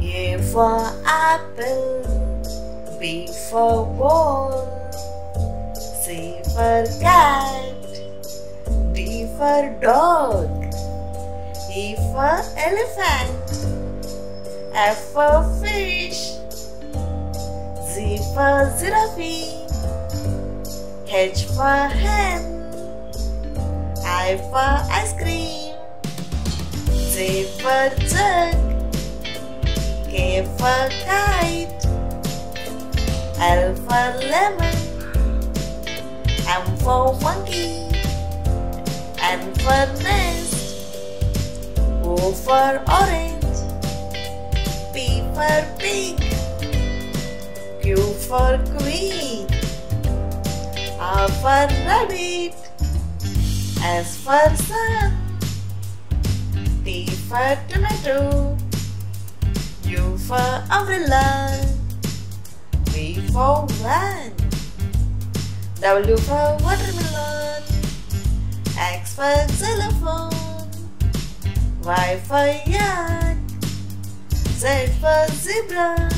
A for apple, B for ball, C for cat, D for dog, E for elephant, F for fish, Z for giraffe, H for hen, I for ice cream, J for jug, K for kite, L for lemon, M for monkey, N for nest, O for orange, P for pig, Q for queen, R for rabbit, S for sun, T for tomato, U for umbrella, V for van, W for watermelon, X for xylophone, Y for yak, Z for zebra,